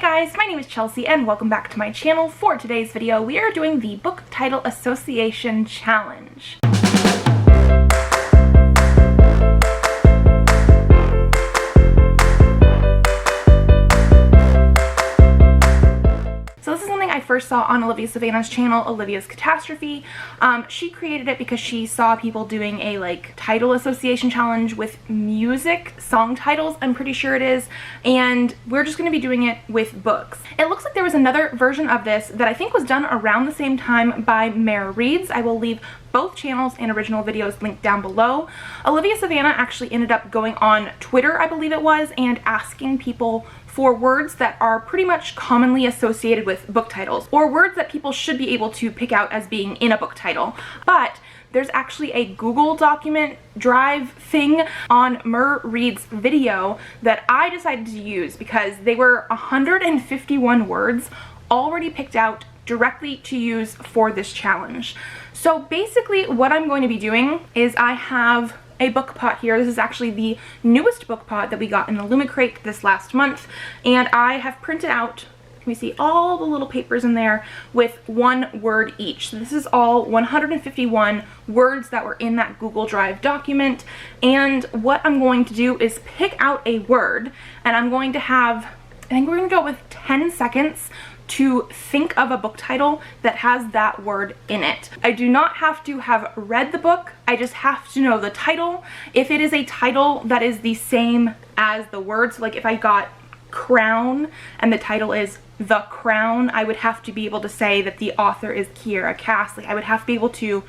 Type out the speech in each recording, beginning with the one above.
guys, my name is Chelsea and welcome back to my channel. For today's video, we are doing the Book Title Association Challenge. So this is something I first saw on Olivia Savannah's channel, Olivia's Catastrophe. She created it because she saw people doing a title association challenge with music, song titles, I'm pretty sure it is, and we're just going to be doing it with books. It looks like there was another version of this that I think was done around the same time by Reads. I will leave both channels and original videos linked down below. Olivia Savannah actually ended up going on Twitter, I believe it was, and asking people for words that are pretty much commonly associated with book titles, or words that people should be able to pick out as being in a book title. But there's actually a Google document drive thing on Reads video that I decided to use because they were 151 words already picked out directly to use for this challenge. So basically what I'm going to be doing is I have a book pot here. This is actually the newest book pot that we got in the Lumicrate this last month, and I have printed out, can we see all the little papers in there with one word each. So this is all 151 words that were in that Google Drive document, and what I'm going to do is pick out a word, and I'm going to have, I think we're going to go with 10 seconds to think of a book title that has that word in it. I do not have to have read the book, I just have to know the title. If it is a title that is the same as the words, like if I got Crown and the title is The Crown, I would have to be able to say that the author is Kiera Cass. I would have to be able to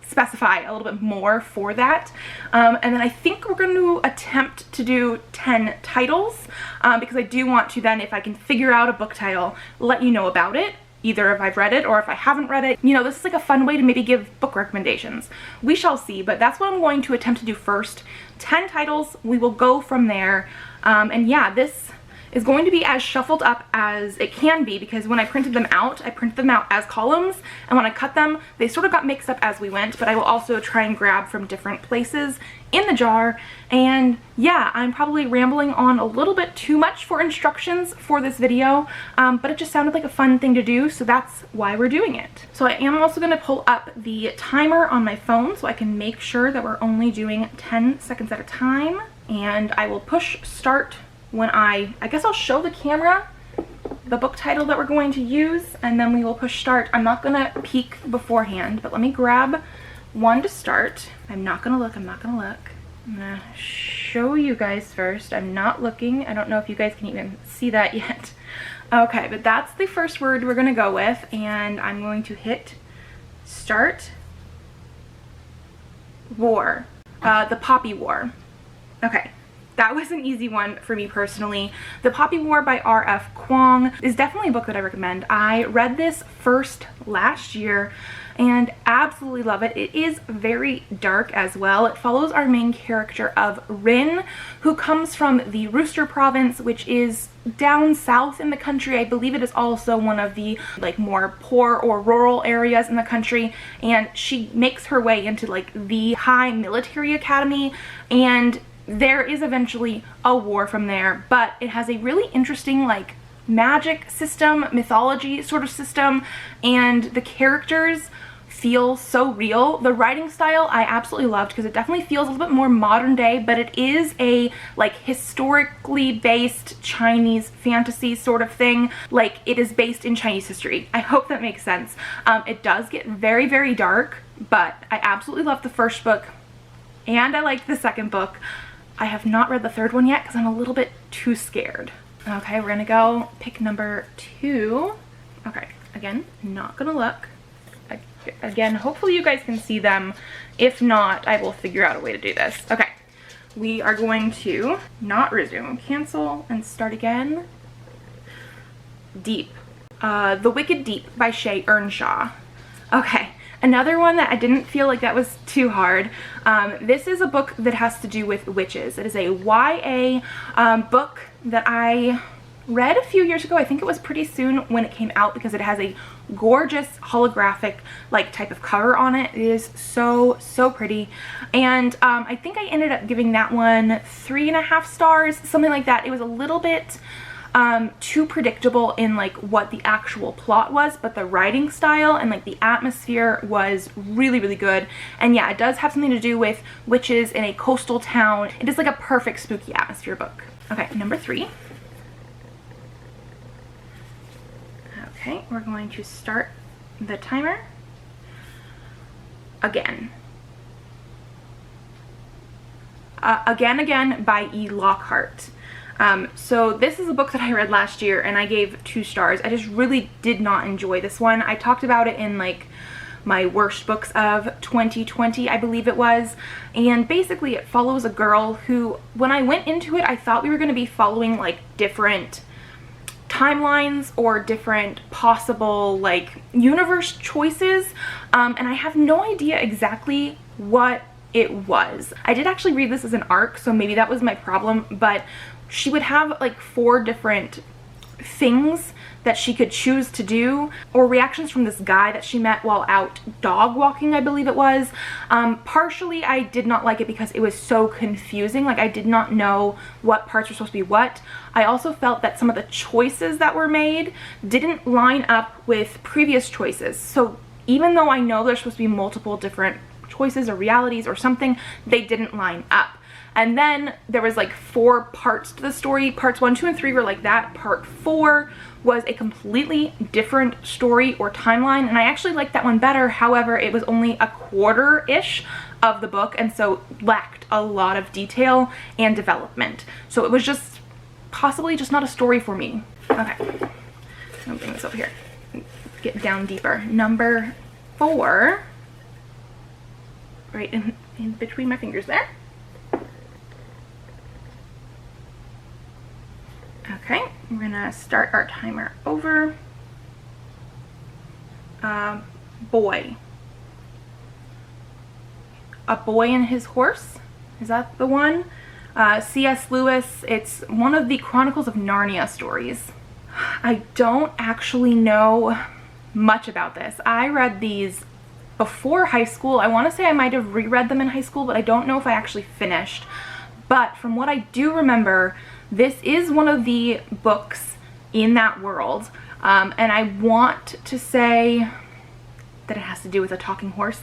specify a little bit more for that. And then I think we're going to attempt to do 10 titles because I do want to then, if I can figure out a book title, let you know about it, either if I've read it or if I haven't read it. You know, this is like a fun way to maybe give book recommendations. We shall see, but that's what I'm going to attempt to do first. 10 titles, we will go from there. And yeah, this is going to be as shuffled up as it can be because when I printed them out as columns, and when I cut them, they sort of got mixed up as we went, but I will also try and grab from different places in the jar. And yeah, I'm probably rambling on a little bit too much for instructions for this video, but it just sounded like a fun thing to do, so that's why we're doing it. So I am also going to pull up the timer on my phone so I can make sure that we're only doing 10 seconds at a time, and I will push start when I guess I'll show the camera the book title that we're going to use, and then we will push start. I'm not gonna peek beforehand, but let me grab one to start. I'm not gonna look. I'm gonna show you guys first. I'm not looking. I don't know if you guys can even see that yet. Okay, but that's the first word we're gonna go with, and I'm going to hit start. War. The Poppy War. Okay. That was an easy one for me personally. The Poppy War by R.F. Kuang is definitely a book that I recommend. I read this first last year and absolutely love it. It is very dark as well. It follows our main character of Rin, who comes from the Rooster province, which is down south in the country. I believe it is also one of the more poor or rural areas in the country, and she makes her way into the high military academy, and there is eventually a war from there, but it has a really interesting magic system, mythology sort of system, and the characters feel so real. The writing style I absolutely loved because it definitely feels a little bit more modern day, but it is a historically based Chinese fantasy sort of thing. It is based in Chinese history. I hope that makes sense. It does get very, very dark, but I absolutely loved the first book and I liked the second book. I have not read the third one yet because I'm a little bit too scared. Okay, we're gonna go pick number 2. Okay, again, not gonna look. Again, hopefully you guys can see them. If not, I will figure out a way to do this. Okay, we are going to not resume, cancel, and start again. Deep. The Wicked Deep by Shay Earnshaw. Okay. Another one that I didn't feel like that was too hard. This is a book that has to do with witches. It is a YA book that I read a few years ago. I think it was pretty soon when it came out because it has a gorgeous holographic type of cover on it. It is so pretty, and I think I ended up giving that one 3.5 stars, something like that. It was a little bit too predictable in like what the actual plot was, but the writing style and like the atmosphere was really, really good. And yeah, it does have something to do with witches in a coastal town. It is like a perfect spooky atmosphere book. Okay, number 3. Okay, we're going to start the timer again. Again by E. Lockhart. So this is a book that I read last year and I gave 2 stars. I just really did not enjoy this one. I talked about it in like my worst books of 2020, I believe it was. And basically it follows a girl who, when I went into it, I thought we were going to be following like different timelines or different possible like universe choices. And I have no idea exactly what it was. I did actually read this as an arc, so maybe that was my problem, but she would have like 4 different things that she could choose to do, or reactions from this guy that she met while out dog walking, I believe it was. Partially I did not like it because it was so confusing. Like I did not know what parts were supposed to be what. I also felt that some of the choices that were made didn't line up with previous choices. So even though I know there's supposed to be multiple different choices or realities or something, they didn't line up. And then there was like 4 parts to the story. Parts 1, 2, and 3 were like that. Part 4 was a completely different story or timeline, and I actually liked that one better. However, it was only a quarter-ish of the book, and so lacked a lot of detail and development. So it was just possibly just not a story for me. Okay, I'll bring this over here. Get down deeper. Number 4. Right in between my fingers there. Okay, we're gonna start our timer over. Boy. A Boy and His Horse. Is that the one? C.S. Lewis. It's one of the Chronicles of Narnia stories. I don't actually know much about this. I read these before high school. I want to say I might have reread them in high school, but I don't know if I actually finished. But from what I do remember, this is one of the books in that world. And I want to say that it has to do with a talking horse.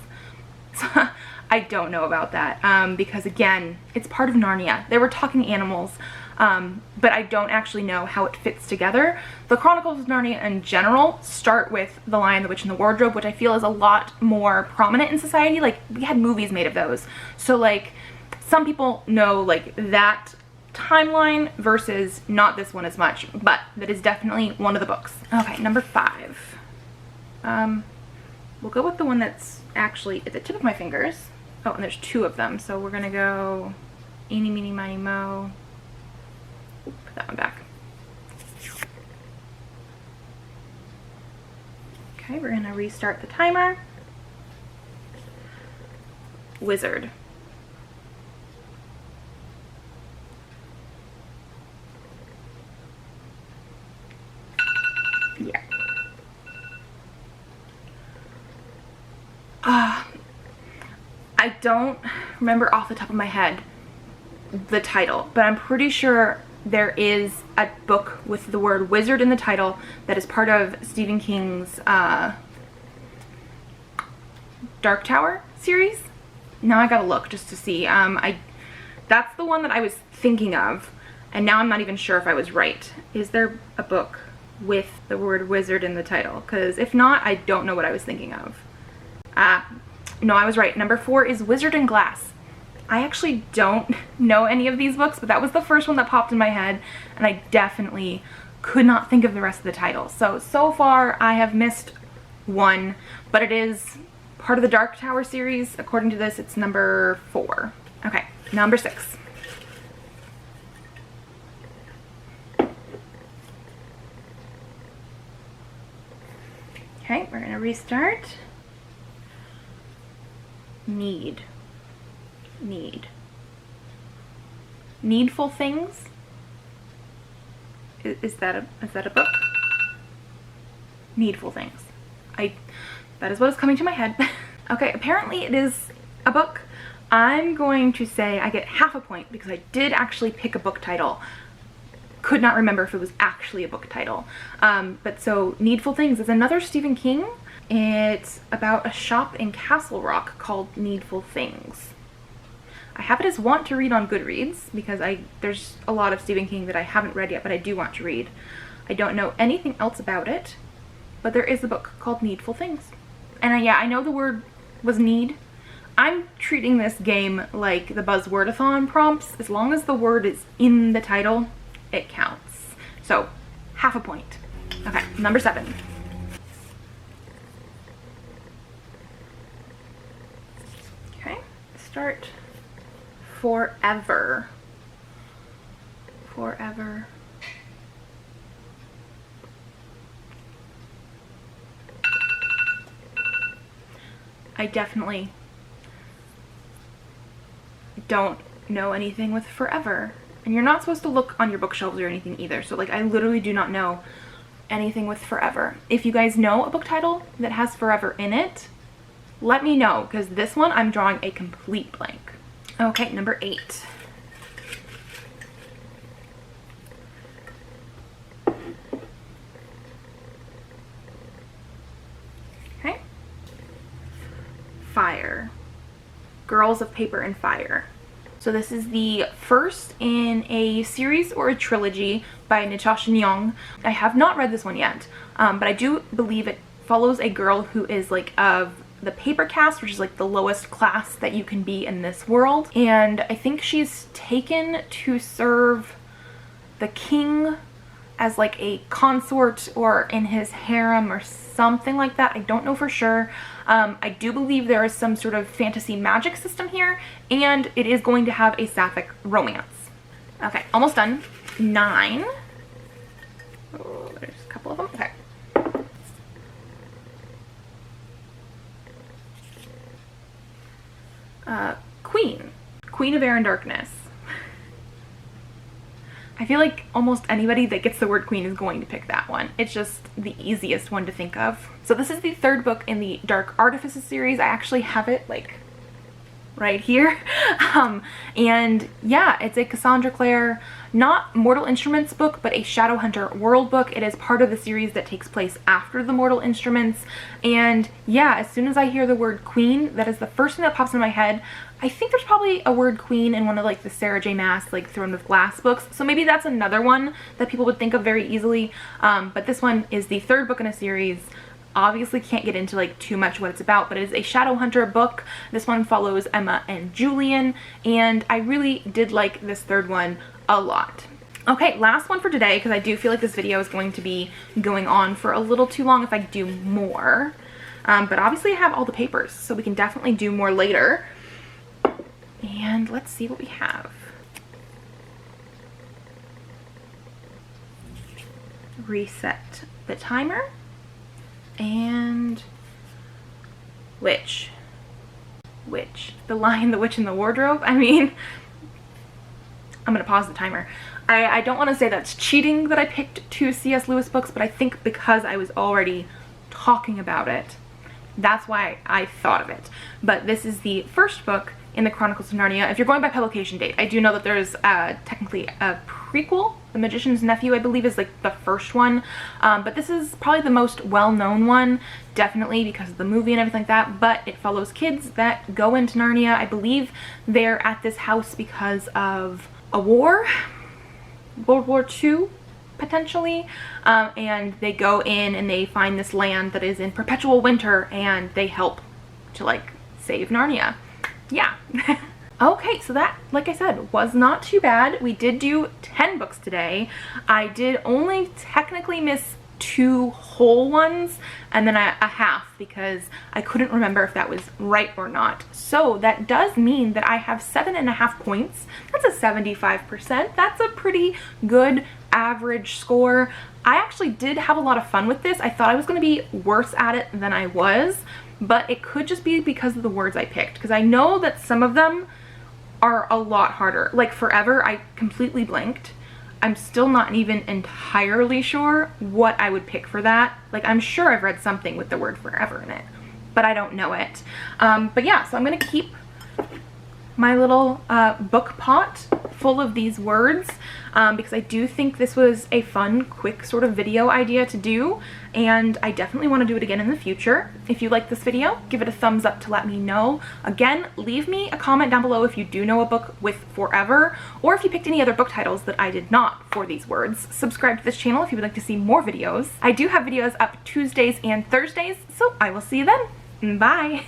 I don't know about that because again, it's part of Narnia. There were talking animals, but I don't actually know how it fits together. The Chronicles of Narnia in general start with The Lion, the Witch, and the Wardrobe, which I feel is a lot more prominent in society. Like, we had movies made of those. So like, some people know like that timeline versus not this one as much, but that is definitely one of the books. Okay, number 5. We'll go with the one that's actually at the tip of my fingers. Oh, and there's 2 of them, so we're gonna go Eeny, Meeny, Miny, Moe. Put that one back. Okay, we're gonna restart the timer. Wizard. Yeah. I don't remember off the top of my head the title, but I'm pretty sure there is a book with the word wizard in the title that is part of Stephen King's Dark Tower series. Now I gotta look just to see. That's the one that I was thinking of, and now I'm not even sure if I was right. Is there a book with the word wizard in the title? Because if not, I don't know what I was thinking of. No, I was right. Number 4 is Wizard and Glass. I actually don't know any of these books, but that was the first one that popped in my head, and I definitely could not think of the rest of the title. So far I have missed 1, but it is part of the Dark Tower series. According to this, it's number 4. Okay, number 6. Okay, we're gonna restart. Needful Things. Is that a book? Needful Things. That is what is coming to my head. Okay, apparently it is a book. I'm going to say I get half a point because I did actually pick a book title. could not remember if it was actually a book title. But so Needful Things is another Stephen King. It's about a shop in Castle Rock called Needful Things. I have it as want to read on Goodreads because there's a lot of Stephen King that I haven't read yet, but I do want to read. I don't know anything else about it, but there is a book called Needful Things. And yeah, I know the word was need. I'm treating this game like the Buzzwordathon prompts. As long as the word is in the title, it counts. So, half a point. Okay, number 7. Okay, start. Forever. Forever. I definitely don't know anything with forever. And you're not supposed to look on your bookshelves or anything either. So like I literally do not know anything with forever. If you guys know a book title that has forever in it, let me know, because this one I'm drawing a complete blank. Okay, number 8. Okay. Fire. Girls of Paper and Fire. So this is the first in a series or a trilogy by NATASHA. I have not read this one yet, but I do believe it follows a girl who is like of the paper caste, which is like the lowest class that you can be in this world. And I think she's taken to serve the king as like a consort or in his harem or something like that. I don't know for sure. I do believe there is some sort of fantasy magic system here, and it is going to have a sapphic romance. Okay, almost done. 9. Oh, there's a couple of them. Okay. Queen of Air and Darkness. I feel like almost anybody that gets the word queen is going to pick that one. It's just the easiest one to think of. So this is the 3rd book in the Dark Artifices series. I actually have it like right here. And yeah, it's a Cassandra Clare, not Mortal Instruments book, but a Shadowhunter world book. It is part of the series that takes place after the Mortal Instruments. And yeah, as soon as I hear the word queen, that is the first thing that pops in my head. I think there's probably a word queen in one of like the Sarah J Maas like Throne of Glass books, so maybe that's another one that people would think of very easily. But this one is the 3rd book in a series. Obviously can't get into like too much what it's about, but it is a Shadowhunter book. This one follows Emma and Julian, and I really did like this 3rd one a lot. Okay, last one for today, because I do feel like this video is going to be going on for a little too long if I do more. But obviously I have all the papers, so we can definitely do more later. And let's see what we have. Reset the timer. And Witch. The Lion, the Witch, and the Wardrobe. I mean, I'm gonna pause the timer. I don't want to say that's cheating that I picked 2 C.S. Lewis books, but I think because I was already talking about it, that's why I thought of it. But this is the 1st book in the Chronicles of Narnia. If you're going by publication date, I do know that there's technically a prequel. The Magician's Nephew, I believe, is like the 1st one. But this is probably the most well-known one, definitely because of the movie and everything like that. But it follows kids that go into Narnia. I believe they're at this house because of a war, World War II, potentially. And they go in and they find this land that is in perpetual winter, and they help to like save Narnia. Yeah. Okay, so that, like I said, was not too bad. We did do 10 books today. I did only technically miss 2 whole ones and then a half because I couldn't remember if that was right or not. So that does mean that I have 7.5 points. That's a 75%. That's a pretty good average score. I actually did have a lot of fun with this. I thought I was going to be worse at it than I was, but it could just be because of the words I picked, because I know that some of them are a lot harder. Like Forever, I completely blanked. I'm still not even entirely sure what I would pick for that. Like, I'm sure I've read something with the word forever in it, but I don't know it. But yeah, so I'm gonna keep my little book pot full of these words because I do think this was a fun, quick sort of video idea to do, and I definitely want to do it again in the future. If you like this video, give it a thumbs up to let me know. Again, leave me a comment down below if you do know a book with forever, or if you picked any other book titles that I did not for these words. Subscribe to this channel if you would like to see more videos. I do have videos up Tuesdays and Thursdays, so I will see you then. Bye!